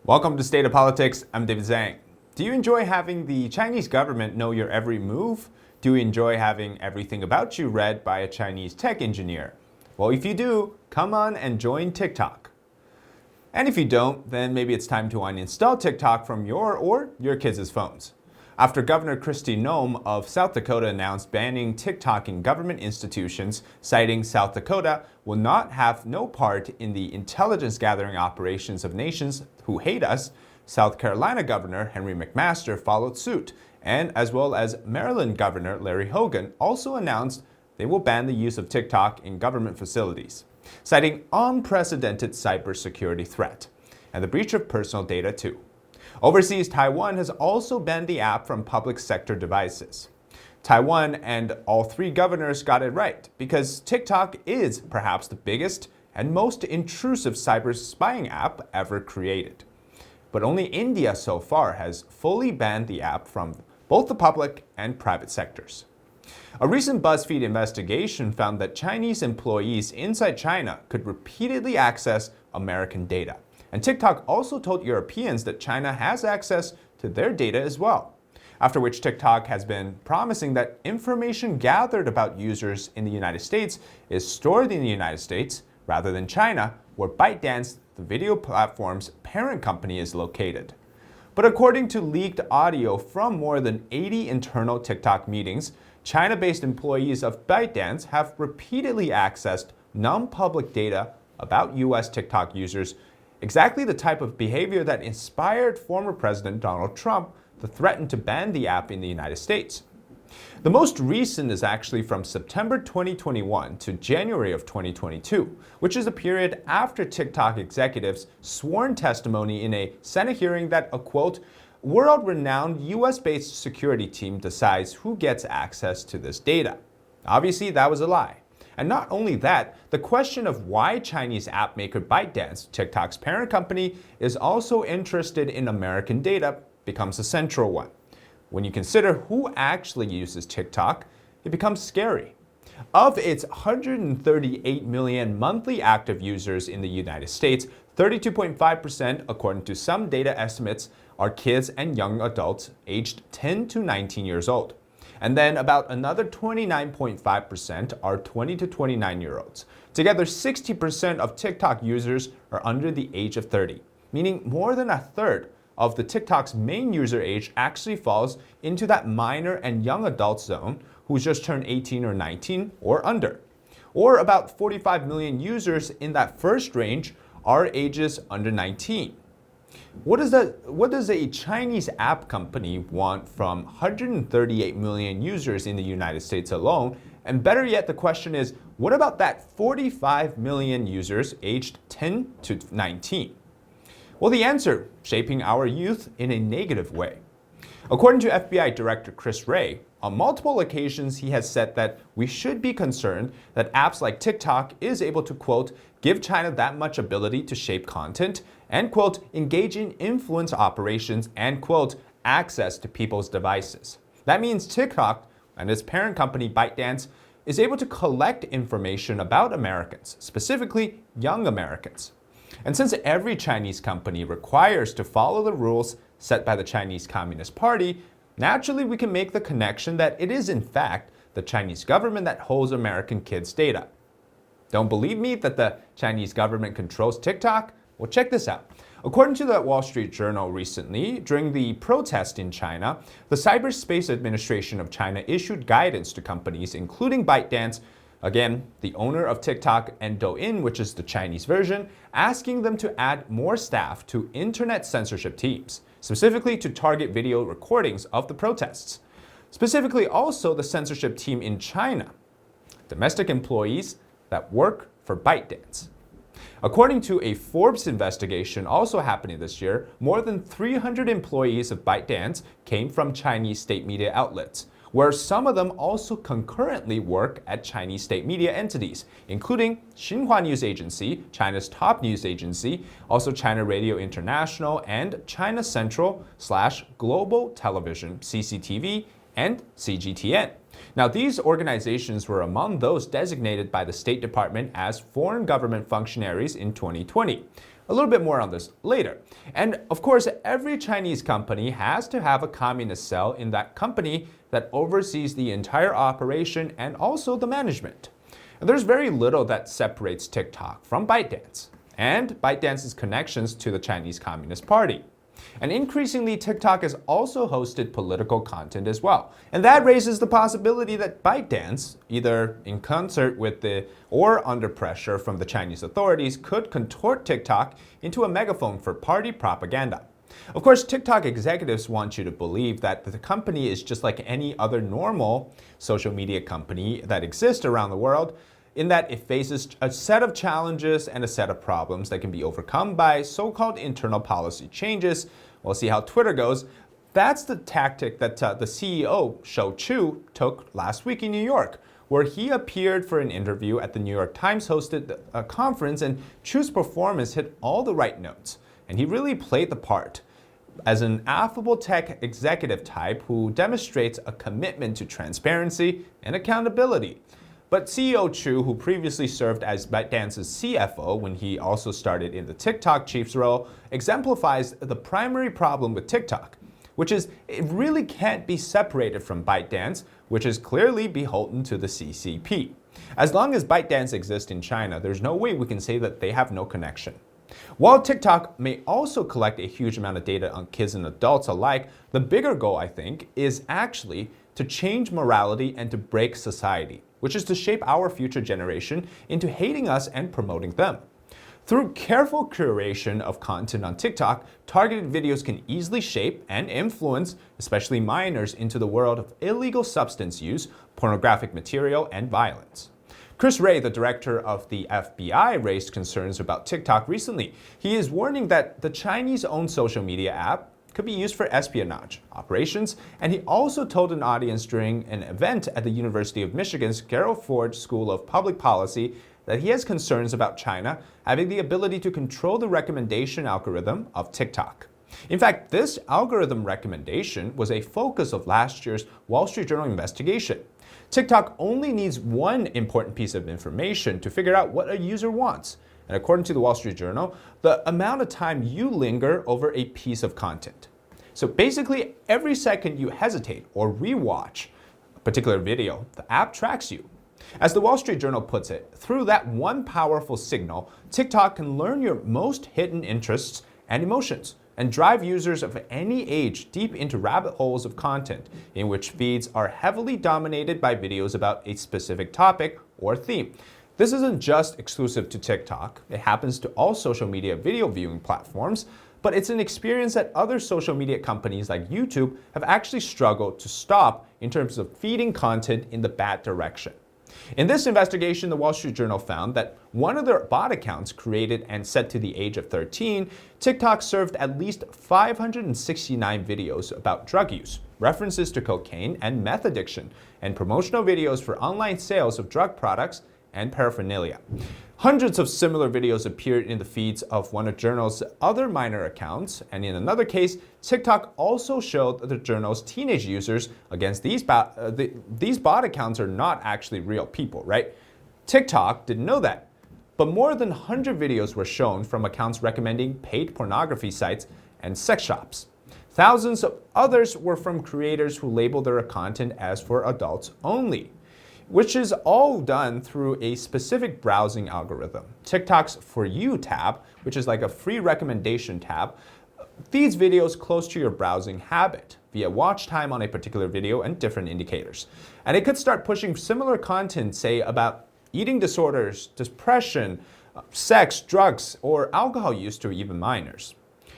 Welcome to State of Politics. I'm David Zhang. Do you enjoy having the Chinese government know your every move? Do you enjoy having everything about you read by a Chinese tech engineer? Well, if you do, come on and join TikTok. And if you don't, then maybe it's time to uninstall TikTok from your or your kids' phones. After Governor Kristi Noem of South Dakota announced banning TikTok in government institutions, citing South Dakota will not have no part in the intelligence gathering operations of nations who hate us, South Carolina Governor Henry McMaster followed suit, and as well as Maryland Governor Larry Hogan also announced they will ban the use of TikTok in government facilities, citing unprecedented cybersecurity threat and the breach of personal data too. Overseas, Taiwan has also banned the app from public sector devices. Taiwan and all three governors got it right because TikTok is perhaps the biggest and most intrusive cyber spying app ever created. But only India so far has fully banned the app from both the public and private sectors. A recent BuzzFeed investigation found that Chinese employees inside China could repeatedly access American data. And TikTok also told Europeans that China has access to their data as well. After which TikTok has been promising that information gathered about users in the United States is stored in the United States rather than China, where ByteDance, the video platform's parent company, is located. But according to leaked audio from more than 80 internal TikTok meetings, China-based employees of ByteDance have repeatedly accessed non-public data about US TikTok users, exactly the type of behavior that inspired former President Donald Trump to threaten to ban the app in the United States. The most recent is actually from September 2021 to January of 2022, which is a period after TikTok executives sworn testimony in a Senate hearing that a quote, world-renowned US-based security team decides who gets access to this data. Obviously, that was a lie. And not only that, the question of why Chinese app maker ByteDance, TikTok's parent company, is also interested in American data becomes a central one. When you consider who actually uses TikTok, it becomes scary. Of its 138 million monthly active users in the United States, 32.5%, according to some data estimates, are kids and young adults aged 10 to 19 years old. And then about another 29.5% are 20 to 29-year-olds. Together, 60% of TikTok users are under the age of 30, meaning more than a third of the TikTok's main user age actually falls into that minor and young adult zone who's just turned 18 or 19 or under. Or about 45 million users in that first range are ages under 19. What does a Chinese app company want from 138 million users in the United States alone? And better yet, the question is, what about that 45 million users aged 10 to 19? Well, the answer, shaping our youth in a negative way. According to FBI Director Chris Wray, on multiple occasions he has said that we should be concerned that apps like TikTok is able to, quote, give China that much ability to shape content and, quote, engage in influence operations and, quote, access to people's devices. That means TikTok and its parent company ByteDance is able to collect information about Americans, specifically young Americans. And since every Chinese company requires to follow the rules set by the Chinese Communist Party, naturally we can make the connection that it is in fact the Chinese government that holds American kids' data. Don't believe me that the Chinese government controls TikTok? Well, check this out. According to the Wall Street Journal recently, during the protest in China, the Cyberspace Administration of China issued guidance to companies, including ByteDance, again, the owner of TikTok, and Douyin, which is the Chinese version, asking them to add more staff to internet censorship teams, specifically to target video recordings of the protests. Specifically also the censorship team in China, domestic employees that work for ByteDance. According to a Forbes investigation also happening this year, more than 300 employees of ByteDance came from Chinese state media outlets, where some of them also concurrently work at Chinese state media entities, including Xinhua News Agency, China's top news agency, also China Radio International, and China Central/Global Television, CCTV, and CGTN. Now, these organizations were among those designated by the State Department as foreign government functionaries in 2020. A little bit more on this later. And of course, every Chinese company has to have a communist cell in that company that oversees the entire operation and also the management. And there's very little that separates TikTok from ByteDance and ByteDance's connections to the Chinese Communist Party. And increasingly, TikTok has also hosted political content as well. And that raises the possibility that ByteDance, either in concert with or under pressure from the Chinese authorities, could contort TikTok into a megaphone for party propaganda. Of course, TikTok executives want you to believe that the company is just like any other normal social media company that exists around the world, in that it faces a set of challenges and a set of problems that can be overcome by so-called internal policy changes. We'll see how Twitter goes. That's the tactic that the CEO, Shou Chu, took last week in New York, where he appeared for an interview at the New York Times hosted conference, and Chu's performance hit all the right notes. And he really played the part as an affable tech executive type who demonstrates a commitment to transparency and accountability. But CEO Chu, who previously served as ByteDance's CFO when he also started in the TikTok chief's role, exemplifies the primary problem with TikTok, which is it really can't be separated from ByteDance, which is clearly beholden to the CCP. As long as ByteDance exists in China, there's no way we can say that they have no connection. While TikTok may also collect a huge amount of data on kids and adults alike, the bigger goal, I think, is actually to change morality and to break society, which is to shape our future generation into hating us and promoting them. Through careful curation of content on TikTok, targeted videos can easily shape and influence, especially minors, into the world of illegal substance use, pornographic material, and violence. Chris Wray, the director of the FBI, raised concerns about TikTok recently. He is warning that the Chinese-owned social media app could be used for espionage operations, and he also told an audience during an event at the University of Michigan's Gerald Ford School of Public Policy that he has concerns about China having the ability to control the recommendation algorithm of TikTok. In fact, this algorithm recommendation was a focus of last year's Wall Street Journal investigation. TikTok only needs one important piece of information to figure out what a user wants. And according to the Wall Street Journal, the amount of time you linger over a piece of content. So basically, every second you hesitate or rewatch a particular video, the app tracks you. As the Wall Street Journal puts it, through that one powerful signal, TikTok can learn your most hidden interests and emotions and drive users of any age deep into rabbit holes of content in which feeds are heavily dominated by videos about a specific topic or theme. This isn't just exclusive to TikTok. It happens to all social media video viewing platforms, but it's an experience that other social media companies like YouTube have actually struggled to stop in terms of feeding content in the bad direction. In this investigation, the Wall Street Journal found that one of their bot accounts created and set to the age of 13, TikTok served at least 569 videos about drug use, references to cocaine and meth addiction, and promotional videos for online sales of drug products and paraphernalia. Hundreds of similar videos appeared in the feeds of one of the journal's other minor accounts, and in another case, TikTok also showed the journal's teenage users against these bot accounts are not actually real people, right? TikTok didn't know that. But more than 100 videos were shown from accounts recommending paid pornography sites and sex shops. Thousands of others were from creators who labeled their content as for adults only, which is all done through a specific browsing algorithm. TikTok's For You tab, which is like a free recommendation tab, feeds videos close to your browsing habit via watch time on a particular video and different indicators. And it could start pushing similar content, say about eating disorders, depression, sex, drugs, or alcohol use to even minors.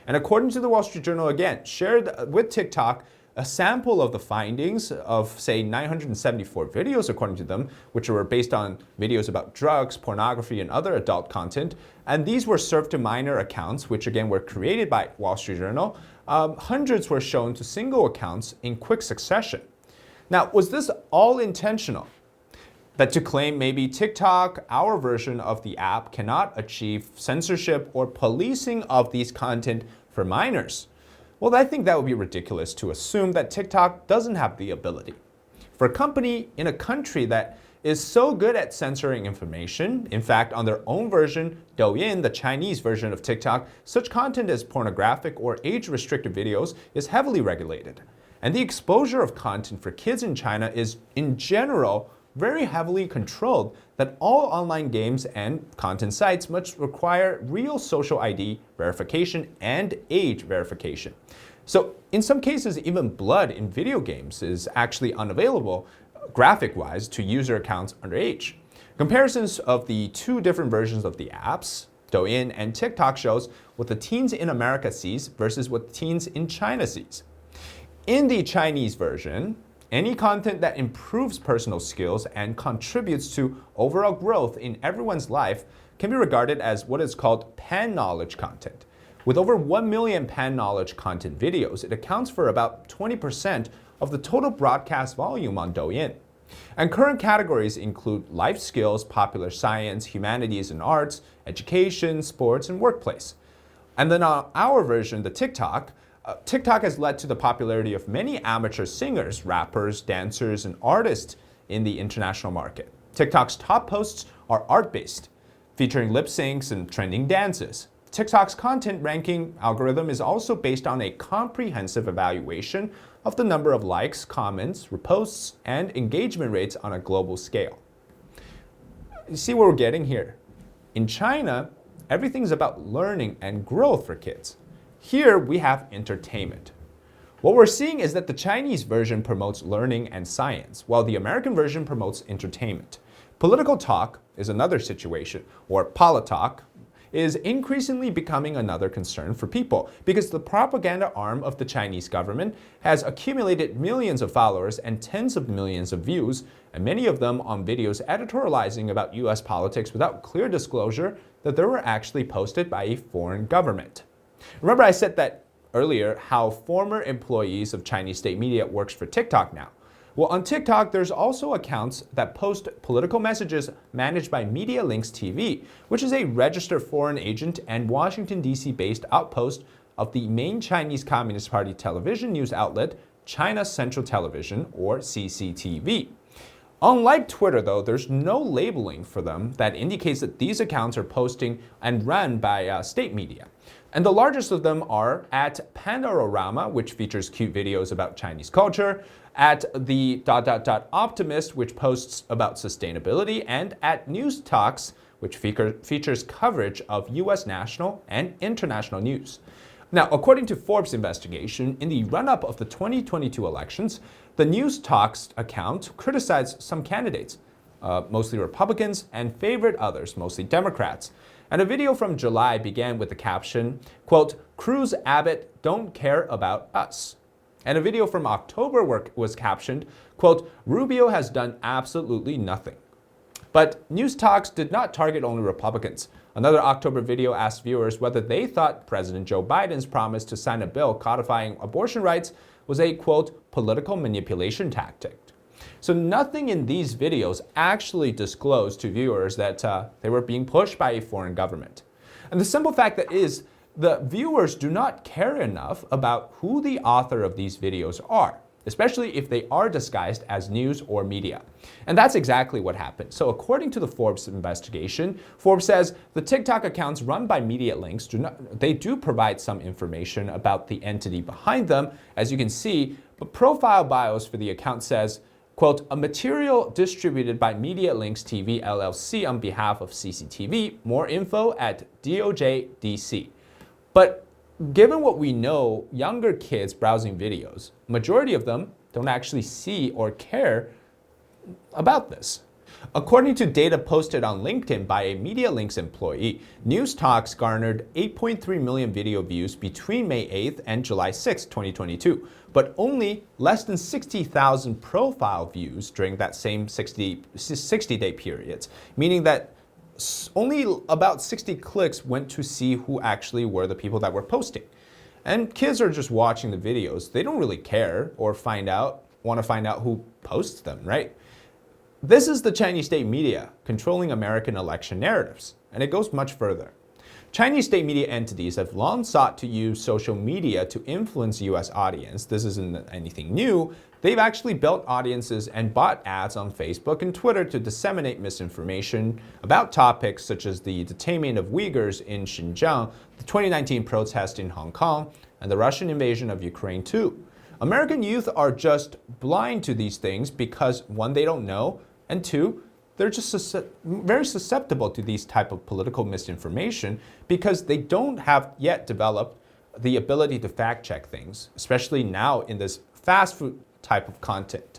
And according to the Wall Street Journal, again, shared with TikTok, a sample of the findings of, say, 974 videos, according to them, which were based on videos about drugs, pornography, and other adult content. And these were served to minor accounts, which again were created by Wall Street Journal. Hundreds were shown to single accounts in quick succession. Now, was this all intentional? That to claim maybe TikTok, our version of the app, cannot achieve censorship or policing of these content for minors? Well, I think that would be ridiculous to assume that TikTok doesn't have the ability. For a company in a country that is so good at censoring information. In fact, on their own version, Douyin, the Chinese version of TikTok, such content as pornographic or age-restricted videos is heavily regulated. And the exposure of content for kids in China is, in general, very heavily controlled, that all online games and content sites must require real social ID verification and age verification. So in some cases, even blood in video games is actually unavailable graphic-wise to user accounts underage. Comparisons of the two different versions of the apps, Douyin and TikTok, shows what the teens in America sees versus what teens in China sees. In the Chinese version, any content that improves personal skills and contributes to overall growth in everyone's life can be regarded as what is called pan-knowledge content. With over 1 million pan-knowledge content videos, it accounts for about 20% of the total broadcast volume on Douyin. And current categories include life skills, popular science, humanities and arts, education, sports, and workplace. And then on our version, the TikTok has led to the popularity of many amateur singers, rappers, dancers, and artists in the international market. TikTok's top posts are art-based, featuring lip syncs and trending dances. TikTok's content ranking algorithm is also based on a comprehensive evaluation of the number of likes, comments, reposts, and engagement rates on a global scale. You see what we're getting here? In China, everything's about learning and growth for kids. Here we have entertainment. What we're seeing is that the Chinese version promotes learning and science, while the American version promotes entertainment. Political talk is another situation, or politalk, is increasingly becoming another concern for people because the propaganda arm of the Chinese government has accumulated millions of followers and tens of millions of views, and many of them on videos editorializing about US politics without clear disclosure that they were actually posted by a foreign government. Remember I said that earlier how former employees of Chinese state media works for TikTok now. Well, on TikTok, there's also accounts that post political messages managed by Media Links TV, which is a registered foreign agent and Washington, D.C. based outpost of the main Chinese Communist Party television news outlet, China Central Television, or CCTV. Unlike Twitter, though, there's no labeling for them that indicates that these accounts are posting and run by state media. And the largest of them are at Panorama, which features cute videos about Chinese culture, at the Optimist, which posts about sustainability, and at News Talks, which features coverage of US national and international news. Now, according to Forbes investigation, in the run-up of the 2022 elections, the News Talks account criticized some candidates, mostly Republicans, and favored others, mostly Democrats. And a video from July began with the caption, quote, "Cruz Abbott don't care about us." And a video from October was captioned, quote, "Rubio has done absolutely nothing." But News Talks did not target only Republicans. Another October video asked viewers whether they thought President Joe Biden's promise to sign a bill codifying abortion rights was a, quote, "political manipulation tactic." So nothing in these videos actually disclosed to viewers that they were being pushed by a foreign government. And the simple fact that is, the viewers do not care enough about who the author of these videos are, especially if they are disguised as news or media. And that's exactly what happened. So according to the Forbes investigation, Forbes says the TikTok accounts run by Media Links do provide some information about the entity behind them, as you can see, but profile bios for the account says, quote, "A material distributed by Media Links TV LLC on behalf of CCTV, more info at DOJ DC." But given what we know, younger kids browsing videos, majority of them don't actually see or care about this. According to data posted on LinkedIn by a Media Links employee, News Talks garnered 8.3 million video views between May 8th and July 6th, 2022, but only less than 60,000 profile views during that same 60-day period, meaning that only about 60 clicks went to see who actually were the people that were posting. And kids are just watching the videos. They don't really care or want to find out who posts them, right? This is the Chinese state media controlling American election narratives, and it goes much further. Chinese state media entities have long sought to use social media to influence US audience. This isn't anything new. They've actually built audiences and bought ads on Facebook and Twitter to disseminate misinformation about topics such as the detainment of Uyghurs in Xinjiang, the 2019 protest in Hong Kong, and the Russian invasion of Ukraine too. American youth are just blind to these things because, one, they don't know, and two, they're just very susceptible to these type of political misinformation because they don't have yet developed the ability to fact check things, especially now in this fast food type of content.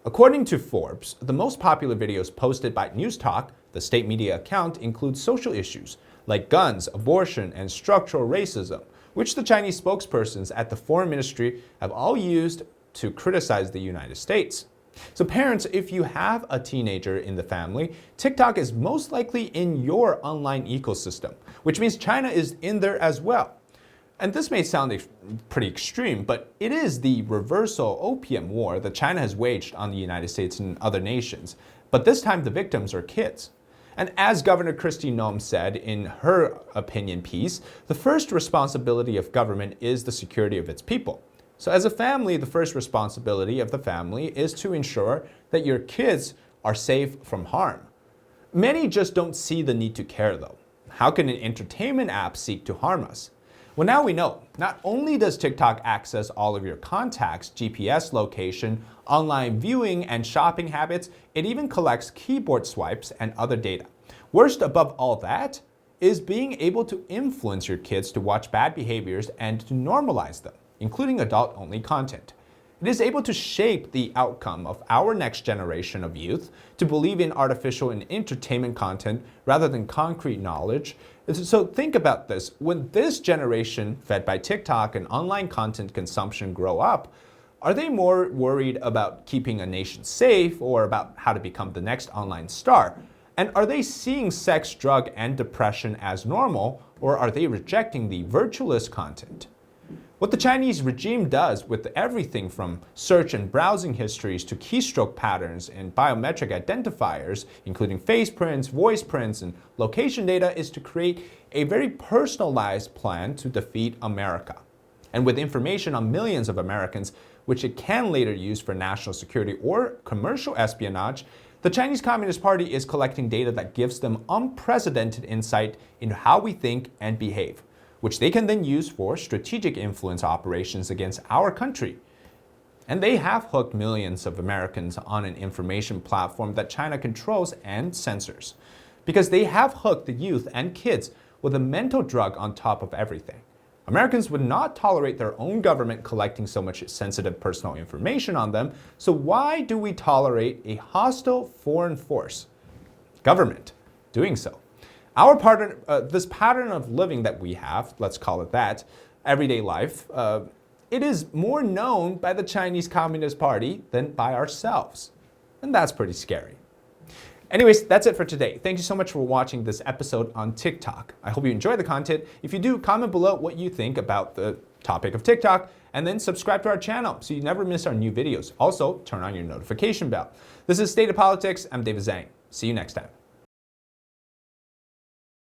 According to Forbes, the most popular videos posted by News Talk, the state media account, include social issues like guns, abortion, and structural racism, which the Chinese spokespersons at the Foreign Ministry have all used to criticize the United States. So parents, if you have a teenager in the family, TikTok is most likely in your online ecosystem, which means China is in there as well. And this may sound pretty extreme, but it is the reversal opium war that China has waged on the United States and other nations. But this time the victims are kids. And as Governor Kristi Noem said in her opinion piece, the first responsibility of government is the security of its people. So as a family, the first responsibility of the family is to ensure that your kids are safe from harm. Many just don't see the need to care though. How can an entertainment app seek to harm us? Well, now we know. Not only does TikTok access all of your contacts, GPS location, online viewing, and shopping habits, it even collects keyboard swipes and other data. Worst above all that is being able to influence your kids to watch bad behaviors and to normalize them, including adult-only content. It is able to shape the outcome of our next generation of youth to believe in artificial and entertainment content rather than concrete knowledge. So think about this. When this generation, fed by TikTok and online content consumption, grow up, are they more worried about keeping a nation safe or about how to become the next online star? And are they seeing sex, drug, and depression as normal, or are they rejecting the virtueless content? What the Chinese regime does with everything from search and browsing histories to keystroke patterns and biometric identifiers, including face prints, voice prints, and location data, is to create a very personalized plan to defeat America. And with information on millions of Americans, which it can later use for national security or commercial espionage, the Chinese Communist Party is collecting data that gives them unprecedented insight into how we think and behave, which they can then use for strategic influence operations against our country. And they have hooked millions of Americans on an information platform that China controls and censors, because they have hooked the youth and kids with a mental drug on top of everything. Americans would not tolerate their own government collecting so much sensitive personal information on them, so why do we tolerate a hostile foreign force, government, doing so? This pattern of living that we have, let's call it that, everyday life, it is more known by the Chinese Communist Party than by ourselves. And that's pretty scary. Anyways, that's it for today. Thank you so much for watching this episode on TikTok. I hope you enjoy the content. If you do, comment below what you think about the topic of TikTok, and then subscribe to our channel so you never miss our new videos. Also, turn on your notification bell. This is State of Politics. I'm David Zhang. See you next time.